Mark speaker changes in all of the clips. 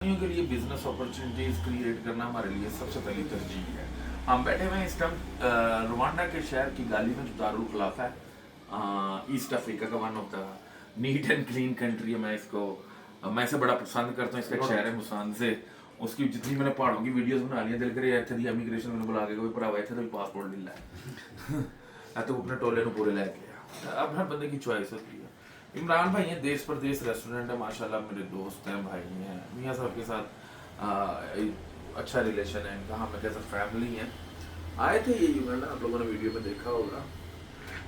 Speaker 1: के लिए business opportunities create करना हमारे लिए सबसे पहली तरजीह है। हम बैठे हुए हैं इस टाइम रुवांडा के शहर की गाली में जो दारुल खिलाफा है, ईस्ट अफ्रीका का one of the neat and clean country है। मैं इसे बड़ा पसंद करता हूँ। इसका एक शहर है मुसान से, उसकी जितनी मैंने पहाड़ों की वीडियोस बना ली दिल करे इतने दी इमीग्रेशन मैंने बुला के कोई भरावा इतने तो पासपोर्ट ले ला तो अपने टोले ਨੂੰ पूरे लैके गया। अब हर बंदे की चॉइस होती है। इमरान भाई हैं, देश परदेश रेस्टोरेंट है, माशाल्लाह मेरे दोस्त हैं, भाई हैं, मियाँ साहब के साथ अच्छा रिलेशन है इनका, हम कैसे फैमिली हैं। आए थे ये युगांडा, आप लोगों ने वीडियो में देखा होगा।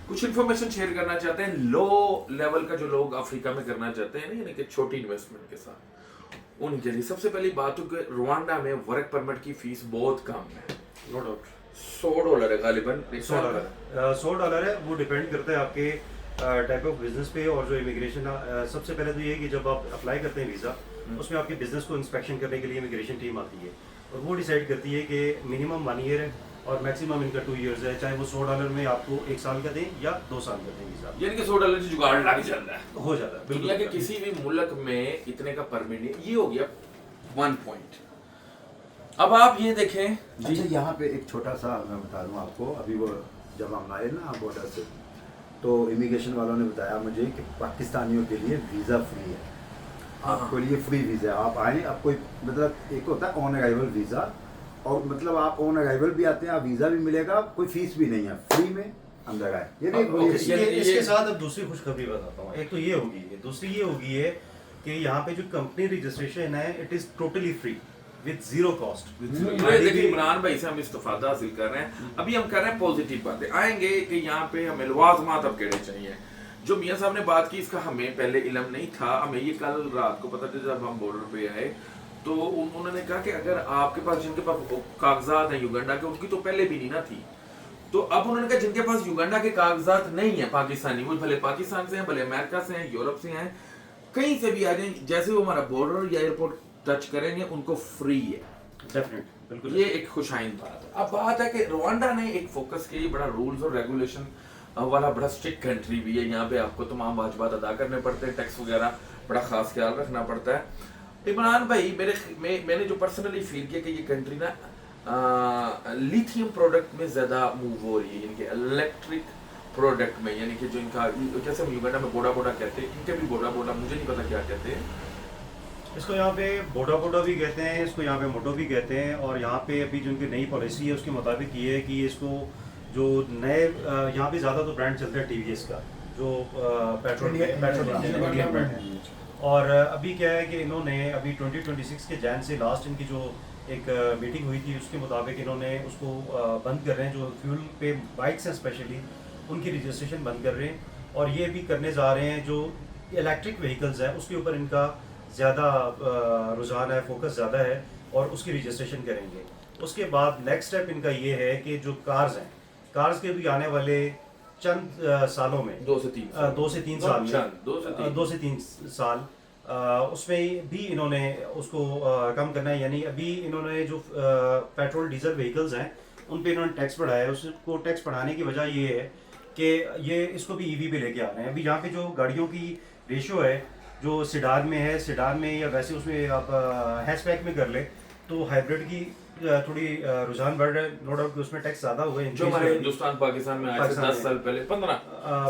Speaker 1: कुछ इन्फॉर्मेशन शेयर करना चाहते हैं लो लेवल का, जो लोग अफ्रीका में करना चाहते हैं यानी कि छोटी इन्वेस्टमेंट के साथ, उनके लिए सबसे पहली बात हो कि रुवांडा में वर्क परमिट की फीस बहुत कम है।
Speaker 2: नो डाउट
Speaker 1: $100 है गालिबन।
Speaker 2: $100 है। वो डिपेंड करता है आपके टाइप ऑफ बिजनेस पे और जो इमिग्रेशन। सबसे पहले तो ये है कि जब आप अप्लाई करते हैं वीज़ा, उसमें आपके बिजनेस को इंस्पेक्शन करने के लिए इमिग्रेशन टीम आती है और वो डिसाइड करती है कि मिनिमम 1 ईयर है और मैक्सिमम इनका 2 ईयर्स है। चाहे वो $100 में आपको 1 साल का दें या 2 साल का दें वीज़ा,
Speaker 1: यानी कि $100 से जुगाड़ लग जाता है,
Speaker 2: हो जाता है।
Speaker 1: दुनिया के किसी भी मुल्क में इतने का परमिट नहीं। ये हो गया 1 पॉइंट। अब आप ये देखें जी।
Speaker 3: अच्छा, यहाँ पे एक छोटा सा मैं बता दूँ आपको। अभी वो जब हम आए ना बॉर्डर से, तो इमिग्रेशन वालों ने बताया मुझे कि पाकिस्तानियों के लिए वीज़ा फ्री है। आपके लिए फ्री वीज़ा है, आप आए। आपको मतलब एक होता है ऑन अराइवल वीज़ा, और मतलब आप ऑन अराइवल भी आते हैं, आप वीज़ा भी मिलेगा, कोई फीस भी नहीं है, फ्री में अंदर आए। ये भी एक बड़ी अच्छी है।
Speaker 2: इसके साथ अब दूसरी खुशखबरी बताता हूँ। एक तो ये होगी, दूसरी ये होगी है कि यहाँ पे जो कंपनी रजिस्ट्रेशन है, it is totally free with zero cost.
Speaker 1: देखिए इमरान भाई से हम इस्तेफादा हासिल कर रहे हैं। अभी हम कर रहे हैं पॉजिटिव बातें। आएंगे कि यहाँ पे हमें लवाजमात अपग्रेड चाहिए। जो मियाँ साहब ने बात की, इसका हमें पहले इल्म नहीं था। हमें ये कल रात को पता था जब हम बॉर्डर पे आए, तो उन्होंने कहा कि अगर आपके पास, जिनके पास कागजात हैं युगांडा के, उनकी तो पहले भी नहीं ना थी। तो अब उन्होंने कहा जिनके पास युगांडा के कागजात नहीं है, पाकिस्तानी, वो भले पाकिस्तान से हैं, भले अमेरिका से हैं, यूरोप से हैं, कहीं से भी आ जाए, जैसे वो हमारा बॉर्डर या एयरपोर्ट टच करेंगे उनको फ्री है।
Speaker 2: डेफिनेट, बिल्कुल।
Speaker 1: ये एक खुशाइन बात है। अब बात है कि रुवांडा ने एक फोकस किया, बड़ा रूल्स और रेगुलेशन वाला बड़ा स्ट्रिक्ट कंट्री भी है। यहाँ पे आपको तमाम वाजिबात अदा करने पड़ते हैं, टैक्स वगैरह बड़ा खास ख्याल रखना पड़ता है। इमरान भाई मैंने जो पर्सनली फील किया कि ये कंट्री ना लिथियम प्रोडक्ट में ज़्यादा मूव हो रही है, यानी कि इलेक्ट्रिक प्रोडक्ट में, यानी कि जो इनका, जैसे हम युगांडा में बोडा बोडा कहते हैं, इनके भी बोडा बोडा, मुझे नहीं पता क्या कहते हैं
Speaker 2: इसको। यहाँ पे बोडा बोडा भी कहते हैं, इसको यहाँ पे मोटो भी कहते हैं। और यहाँ पे अभी जो उनकी नई पॉलिसी है उसके मुताबिक ये है कि इसको जो नए यहाँ पे ज़्यादा तो ब्रांड चलता है TVS का, जो पेट्रोल इंडियन ब्रांड है। और अभी क्या है कि इन्होंने अभी 2026 के जैन से लास्ट इनकी जो एक मीटिंग हुई थी, उसके मुताबिक इन्होंने उसको बंद कर रहे हैं। जो फ्यूल पे बाइक्स हैं स्पेशली, उनकी रजिस्ट्रेशन बंद कर रहे हैं। और ये भी करने जा रहे हैं जो इलेक्ट्रिक व्हीकल्स हैं उसके ऊपर इनका ज़्यादा रुझान है, फोकस ज़्यादा है, और उसकी रजिस्ट्रेशन करेंगे। उसके बाद नेक्स्ट स्टेप इनका ये है कि जो कार्स हैं, कार्स के भी आने वाले चंद सालों में,
Speaker 1: 2 से 3 साल,
Speaker 2: 2 से 3 साल में,
Speaker 1: 2
Speaker 2: से 3 साल उसमें भी इन्होंने उसको कम करना है। यानी अभी इन्होंने जो पेट्रोल डीजल व्हीकल्स हैं उन पे इन्होंने टैक्स बढ़ाया है। उसको टैक्स बढ़ाने की वजह ये है कि ये इसको भी EV पे लेके आ रहे हैं। अभी यहाँ पे जो गाड़ियों की रेशो है, जो सिडान में है, सिडान में या वैसे उसमें आप हैचबैक में कर ले, तो हाइब्रिड की थोड़ी रुझान बढ़ रहा है। नो डाउट कि उसमें टैक्स ज़्यादा हुआ है।
Speaker 1: जो हमारे हिंदुस्तान पाकिस्तान में आज से 10 साल पहले, 15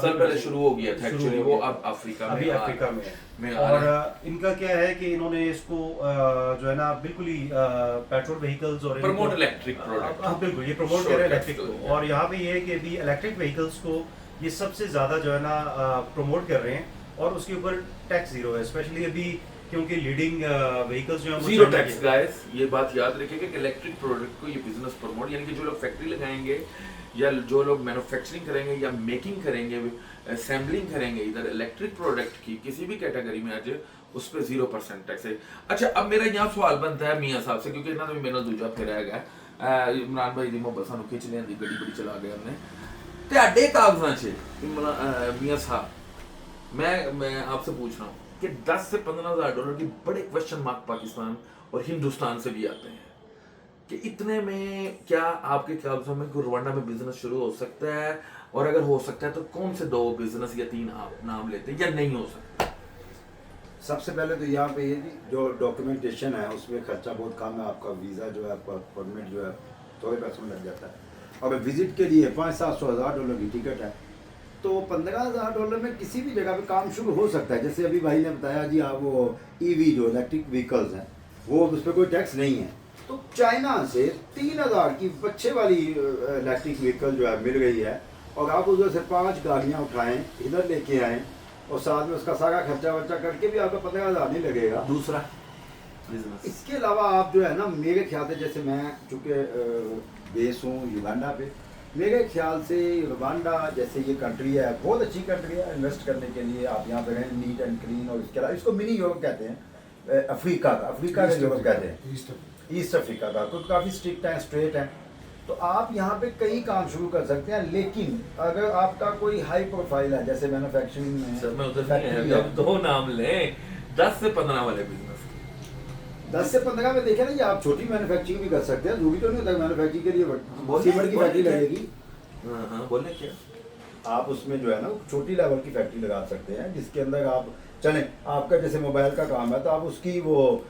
Speaker 1: साल पहले शुरू हो गया था एक्चुअली, वो अब अफ्रीका में
Speaker 2: है। और इनका क्या है कि इन्होंने इसको जो है ना बिल्कुल ही पेट्रोल व्हीकल्स और
Speaker 1: प्रमोट इलेक्ट्रिक प्रोडक्ट,
Speaker 2: हाँ बिल्कुल ये प्रमोट कर रहे हैं इलेक्ट्रिक को। और यहाँ पे ये है कि अभी इलेक्ट्रिक व्हीकल्स को ये सबसे ज़्यादा जो है ना प्रमोट कर रहे हैं, और उसके ऊपर टैक्स जीरो है। स्पेशली अभी क्योंकि लीडिंग व्हीकल्स जो है
Speaker 1: जीरो टैक्स गाइस, ये बात याद रखिएगा कि इलेक्ट्रिक प्रोडक्ट को ये बिजनेस प्रमोट, यानी कि जो लोग फैक्ट्री लगाएंगे या जो लोग मैन्युफैक्चरिंग करेंगे या मेकिंग करेंगे, असेंबलिंग करेंगे इधर इलेक्ट्रिक प्रोडक्ट की किसी भी कैटेगरी में, आज उस पर 0% टैक्स है। अच्छा, अब मेरा यहाँ सवाल बनता है मियाँ साहब से, क्योंकि इन्होंने भी मेरा दूजा फिर है इमरान भाई की मोहब्बत सानू खिंच लें, गड्डी बड़ी चला गए हमने ਤੁਹਾਡੇ कागजां च मियाँ साहब, मैं आपसे पूछ रहा हूँ कि 10 से 15 हज़ार डॉलर की बड़े क्वेश्चन मार्क पाकिस्तान और हिंदुस्तान से भी आते हैं कि इतने में क्या आपके कागजों में रुवांडा में बिजनेस शुरू हो सकता है, और अगर हो सकता है तो कौन से 2 बिजनेस या 3 आप नाम लेते हैं, या नहीं हो सकता?
Speaker 3: सबसे पहले तो यहाँ पे ये जो डॉक्यूमेंटेशन है उसमें खर्चा बहुत कम है, आपका वीज़ा जो है, आपका परमिट जो है थोड़े पैसों में लग जाता है। और विज़िट के लिए 500-700 $1000 की टिकट है, तो $15,000 में किसी भी जगह पे काम शुरू हो सकता है। जैसे अभी भाई ने बताया जी, आप वो ईवी जो इलेक्ट्रिक व्हीकल्स हैं वो उस पर कोई टैक्स नहीं है, तो चाइना से 3000 की बच्चे वाली इलेक्ट्रिक व्हीकल जो है मिल गई है, और आप उधर से 5 गाड़ियाँ उठाएँ, इधर लेके आएँ, और साथ में उसका सारा खर्चा वर्चा करके भी आपका 15,000 नहीं लगेगा।
Speaker 1: दूसरा बिजनेस,
Speaker 3: इसके अलावा आप जो है ना, मेरे ख्याल से, जैसे मैं चूँकि बेस हूँ युगांडा पे, मेरे ख्याल से युगांडा जैसे ये कंट्री है, बहुत अच्छी कंट्री है इन्वेस्ट करने के लिए। आप यहाँ पे रहें, नीट एंड क्लीन, और इसके अलावा इसको मिनी यूरोप कहते हैं, अफ्रीका का यूरोप कहते हैं, ईस्ट अफ्रीका का, तो काफ़ी स्ट्रिक्ट है, स्ट्रेट है। तो आप यहाँ पे कई काम शुरू कर सकते हैं, लेकिन अगर आपका कोई हाई प्रोफाइल है, जैसे मैन्युफैक्चरिंग में,
Speaker 1: सर मैं उधर
Speaker 3: factory
Speaker 1: नहीं,
Speaker 3: है,
Speaker 1: अब 2 नाम लें 10 से 15 वाले बिजनेस।
Speaker 3: 10 से 15 में देखे ना, ये आप छोटी मैन्युफैक्चरिंग भी कर सकते हैं, जरूरी तो नहीं होता मैन्युफैक्चरिंग के लिए सीमेंट की फैक्ट्री लगेगी।
Speaker 1: हाँ बोले क्या,
Speaker 3: आप उसमें जो है ना छोटी लेवल की फैक्ट्री लगा सकते हैं, जिसके अंदर आप चलें, आपका जैसे मोबाइल का काम है तो आप उसकी वो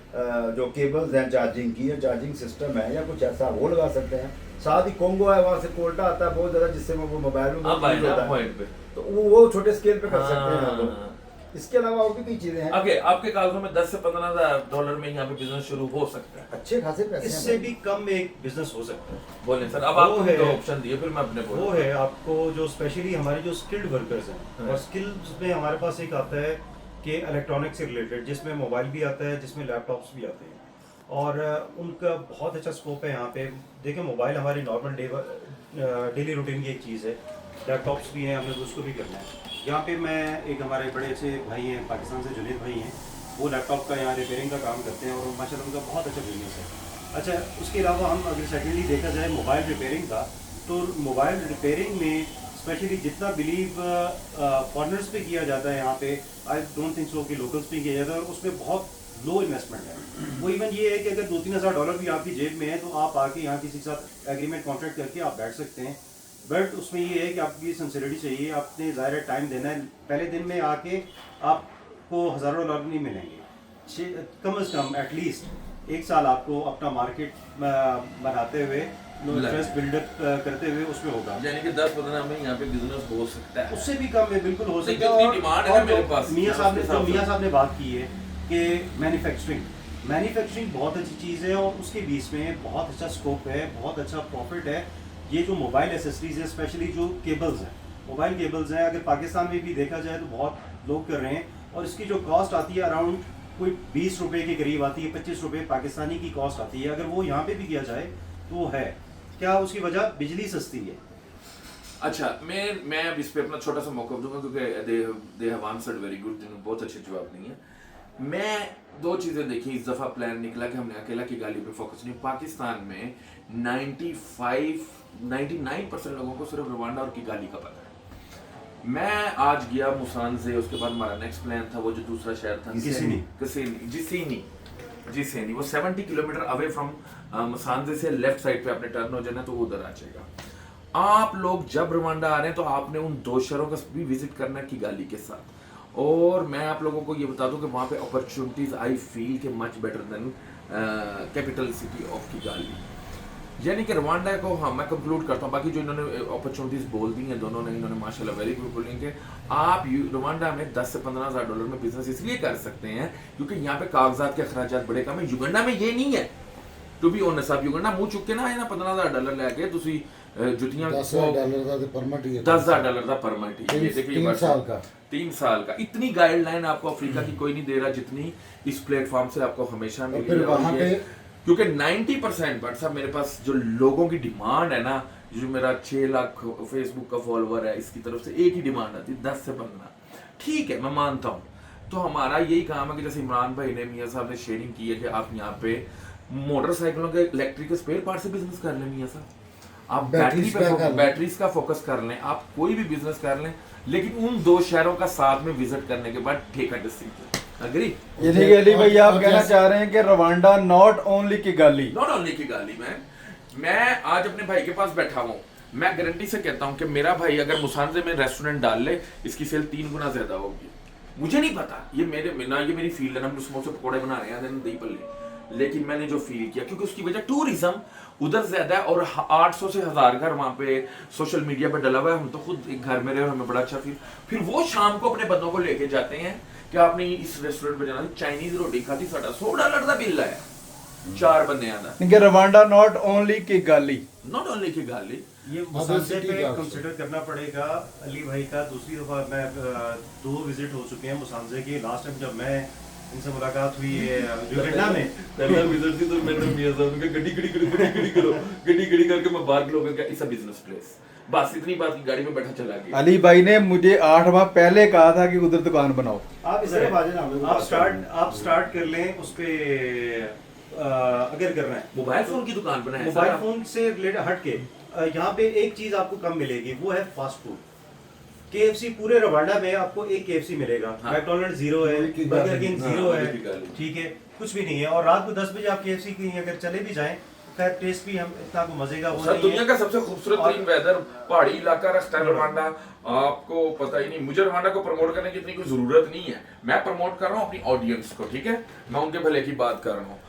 Speaker 3: जो केबल्स हैं चार्जिंग की, या चार्जिंग सिस्टम है, या कुछ ऐसा वो लगा सकते हैं। साथ ही कोंगो है, वहाँ से कोल्टा आता है बहुत ज़्यादा, जिससे वो मोबाइल में
Speaker 1: अब आए ना पॉइंट पे।
Speaker 3: तो वो छोटे स्केल पे कर सकते हैं हम लोग।
Speaker 1: हाँ।
Speaker 3: इसके अलावा और भी कई चीज़ें हैं।
Speaker 1: आगे आपके कागजों में 10 से 15,000 डॉलर में यहाँ पे बिजनेस शुरू हो सकता है।
Speaker 3: अच्छे खासे पैसे हैं
Speaker 2: इससे
Speaker 3: भाई।
Speaker 2: भी कम में एक बिजनेस हो सकता है।
Speaker 1: बोले सर, अब
Speaker 2: वो
Speaker 1: आपको
Speaker 2: है-
Speaker 1: दो ऑप्शन दिए, फिर मैं अपने
Speaker 2: वो है आपको जो स्पेशली हमारे जो स्किल्ड वर्कर्स हैं,
Speaker 1: हाँ।
Speaker 2: और स्किल्स में हमारे पास एक आता है कि इलेक्ट्रॉनिक से रिलेटेड, जिसमें मोबाइल भी आता है, जिसमें लैपटॉप्स भी आते हैं, और उनका बहुत अच्छा स्कोप है यहाँ पे। देखिए, मोबाइल हमारी नॉर्मल डेली रूटीन की एक चीज़ है, लैपटॉप्स भी हैं, हमने तो उसको भी करना है। यहाँ पे मैं एक हमारे बड़े अच्छे भाई हैं पाकिस्तान से, जुनेद भाई हैं, वो लैपटॉप का यहाँ रिपेयरिंग का काम करते हैं, और माशाल्लाह उनका बहुत अच्छा बिजनेस है। अच्छा, उसके अलावा हम अगर सेकेंडली देखा जाए मोबाइल रिपेयरिंग का, तो मोबाइल रिपेयरिंग में स्पेशली जितना बिलीव फॉरनर्स पे किया जाता है यहाँ पे, आई डोंट थिंक सो कि लोकल्स पे किया जाता है, और उसमें बहुत लो इन्वेस्टमेंट है। वो इवन ये है कि अगर 2-3 हज़ार डॉलर भी आपकी जेब में है, तो आप आके यहाँ किसी के साथ एग्रीमेंट कॉन्ट्रैक्ट करके आप बैठ सकते हैं। बट उसमें ये है कि आपकी सिंसियरिटी चाहिए, आपने ज़ाहिर टाइम देना है। पहले दिन में आके आपको हज़ारों डॉलर नहीं मिलेंगे, कम से कम एटलीस्ट 1 साल आपको अपना मार्केट बनाते हुए, इंटरेस्ट बिल्डअप करते हुए उसमें होगा।
Speaker 1: यानी कि 10-15 में यहाँ पे बिजनेस हो सकता है।
Speaker 2: उससे भी कम है, बिल्कुल हो सकता है।
Speaker 1: जितनी डिमांड है मेरे पास,
Speaker 2: मियाँ साहब ने
Speaker 1: उसके हिसाब से।
Speaker 2: मियाँ साहब ने बात की है कि मैन्युफैक्चरिंग बहुत अच्छी चीज़ है, और उसके बीच में बहुत अच्छा स्कोप है, बहुत अच्छा प्रॉफिट है। ये जो मोबाइल एसेसरीज है, स्पेशली जो केबल्स हैं, मोबाइल केबल्स हैं, अगर पाकिस्तान में भी देखा जाए तो बहुत लोग कर रहे हैं, और इसकी जो कॉस्ट आती है अराउंड कोई 20 रुपये के करीब आती है, 25 रुपये पाकिस्तानी की कॉस्ट आती है। अगर वो यहाँ पे भी किया जाए तो वो है क्या, उसकी वजह बिजली सस्ती है।
Speaker 1: अच्छा, मैं अब इस पे अपना छोटा सा मौका दूंगा, क्योंकि they have answered very good, जिन्होंने बहुत अच्छे जवाब नहीं है। मैं 2 चीज़ें देखी इस दफ़ा, प्लान निकला कि हमने अकेला की गाली पे फोकस नहीं। पाकिस्तान में 99% लोगों को सिर्फ रवांडा और किगाली का पता है। मैं आज गया मुसानजे, उसके बाद हमारा नेक्स्ट प्लान था वो जो दूसरा शहर था जिसेनी, वो 70 किलोमीटर अवे फ्रॉम मुसानजे से लेफ्ट साइड पे आपने टर्न हो जाना तो वो उधर आ जाएगा। आप लोग जब रवांडा आ रहे हैं तो आपने उन 2 शहरों का भी विजिट करना है किगाली के साथ। और मैं आप लोगों को ये बता दूं कि वहाँ पे अपॉर्चुनिटीज आई फील के much better than capital city of Kigali. यानी कि रवांडा को, हाँ मैं कंक्लूड करता हूँ, बाकी जो इन्होंने अपॉर्चुनिटीज बोल दी हैं दोनों ने, इन्होंने माशाल्लाह वेरी गुड बोलेंगे। आप रवांडा में 10 से 15 हज़ार डॉलर में बिजनेस इसलिए कर सकते हैं क्योंकि यहाँ पे कागजात के अखराजात बड़े कम है। युगांडा में ये नहीं है, टू बी ऑनेस्ट। आप युगांडा मुँह चुके ना आए ना 15,000 डॉलर लैके तुसी जुतियां
Speaker 4: $10,000 का परमिट ही है,
Speaker 1: $10,000 का परमिट ही, ये देखिए
Speaker 4: 3 साल का।
Speaker 1: 3 साल का। इतनी गाइडलाइन आपको अफ्रीका की कोई नहीं दे रहा जितनी इस प्लेटफॉर्म से आपको हमेशा मिली
Speaker 4: फिर
Speaker 1: है।
Speaker 4: वहाँ
Speaker 1: और ये
Speaker 4: पे
Speaker 1: क्योंकि 90% बट साहब मेरे पास जो लोगों की डिमांड है ना, जो मेरा 6 लाख फेसबुक का फॉलोअर है, इसकी तरफ से एक ही डिमांड आती है 10 से 15। ठीक है, मैं मानता हूँ। तो हमारा यही काम है कि जैसे इमरान भाई ने, मियाँ साहब ने शेयरिंग की है कि आप यहाँ पे मोटरसाइकिलों के इलेक्ट्रिक स्पेयर पार्ट से बिजनेस कर लें मियाँ साहब, आप बैटरीज का फोकस कर लें, आप कोई भी बिजनेस कर लें, लेकिन उन 2 शहरों का साथ में विजिट करने के बाद ठेका डिस्ट्रिक्ट। अग्री?
Speaker 5: इलीगली भाई आप कहना चाह रहे हैं कि Rwanda not only Kigali,
Speaker 1: not only Kigali man. मैं आज अपने भाई के पास बैठा हूँ, मैं गारंटी से कहता हूँ कि मेरा भाई अगर मुसानजे में रेस्टोरेंट डाल ले, इसकी सेल 3 गुना ज्यादा होगी। मुझे नहीं पता, ये मेरी फील्ड है ना, हम समोसे पकौड़े बना रहे हैं दही पल्ले, लेकिन मैंने जो फील किया क्योंकि उसकी वजह टूरिज्म उधर ज्यादा है और 800 से 1000 घर वहाँ पे सोशल मीडिया पे डला हुआ है। हम तो खुद एक घर में रहे और हमें बड़ा अच्छा फील। फिर वो शाम को अपने बंदों को लेके जाते हैं कि आपने इस रेस्टोरेंट पे जाना, चाइनीज रोटी खाती, साढ़ा $100 का बिल आया 4 बंदे आना,
Speaker 5: कि Rwanda not only Kigali,
Speaker 1: not only Kigali.
Speaker 2: ये
Speaker 4: Other
Speaker 2: मुसांजे
Speaker 4: city
Speaker 2: पे
Speaker 4: का
Speaker 2: कंसिडर करना पड़ेगा अली भाई का। दूसरी दफा मैं 2 विजिट हो चुके हैं मुसांजे के। लास्ट टाइम जब मैं इनसे मुलाकात हुई है यूकेंडा में,
Speaker 1: पहला विजिट थी तो मैंने मियां साहब ने कहा गड्डी करो, गड्डी करके मैं बाहर लोगों का इट्स अ बिजनेस प्लेस, बस इतनी बात की गाड़ी में बैठा चला गया।
Speaker 5: अली भाई ने मुझे 8 माह पहले कहा था कि उधर दुकान बनाओ।
Speaker 3: आप इस तरफ आ जाना, हम लोग बात करेंगे।
Speaker 2: आप स्टार्ट कर लें उस पे अगर करना है
Speaker 1: मोबाइल फोन की दुकान बनाए
Speaker 2: मोबाइल फोन से रिलेटेड हट के यहाँ पे एक चीज आपको कम मिलेगी, वो है फास्ट फूड। KFC पूरे रवांडा में आपको एक KFC मिलेगा,
Speaker 1: हाँ।
Speaker 2: मैकडोनल्ड 0 है,
Speaker 4: वही की
Speaker 2: बर्गर
Speaker 4: गाली।
Speaker 2: किंग
Speaker 1: हाँ,
Speaker 2: 0 है,
Speaker 1: वही की गाली।
Speaker 2: ठीक है, कुछ भी नहीं है। और रात को 10 बजे आप KFC की अगर चले भी जाएं, खैर टेस्ट भी हम इतना को मजे का वो
Speaker 1: सर
Speaker 2: नहीं
Speaker 1: दुनिया
Speaker 2: है।
Speaker 1: का सबसे खूबसूरत तरीन वेदर, पहाड़ी इलाका रखता है रवांडा, आपको पता ही नहीं। मुझे रवांडा को प्रमोट करने की इतनी कोई जरूरत नहीं है, मैं प्रमोट कर रहा हूँ अपनी ऑडियंस को, ठीक है, मैं उनके भले की बात कर रहा हूँ।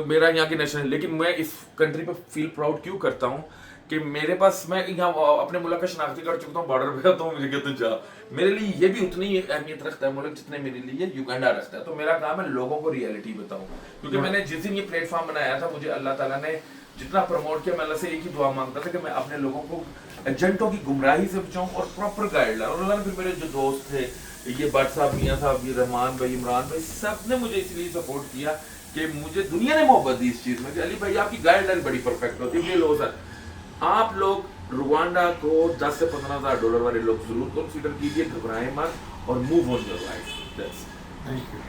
Speaker 1: मेरा यहाँ की नेशनल, लेकिन मैं इस कंट्री पे फील प्राउड क्यों करता हूँ कि मेरे पास, मैं यहाँ अपने मुल्क का शनाख्ती कर चुका हूँ, बॉर्डर पे तो मुझे कहते हैं जा, मेरे लिए ये भी उतनी ही अहमियत रखता है मुल्क जितने मेरे लिए युगांडा रखता है। तो मेरा काम है लोगों को रियलिटी बताऊं, क्योंकि मैंने जिस दिन ये प्लेटफॉर्म बनाया था, मुझे अल्लाह ताला ने जितना प्रमोट किया, मैं अल्लाह से एक ही दुआ मांगता था कि मैं अपने लोगों को एजेंटों की गुमराही से बचाऊं और प्रॉपर गाइड लाऊं। और अल्लाह ने फिर मेरे जो दोस्त थे, ये भट्ट साहब, मियाँ साहब, ये रहमान भाई, इमरान भाई, सब ने मुझे इसलिए सपोर्ट किया कि मुझे दुनिया ने मोहब्बत दी इस चीज में कि अली भाई आपकी गाइडलाइन बड़ी परफेक्ट होती है। लो सर, आप लोग रुवांडा को 10 से 15,000 डॉलर वाले लोग जरूर कंसीडर कीजिए, घबराएं मत और move on your life.
Speaker 4: Thank you.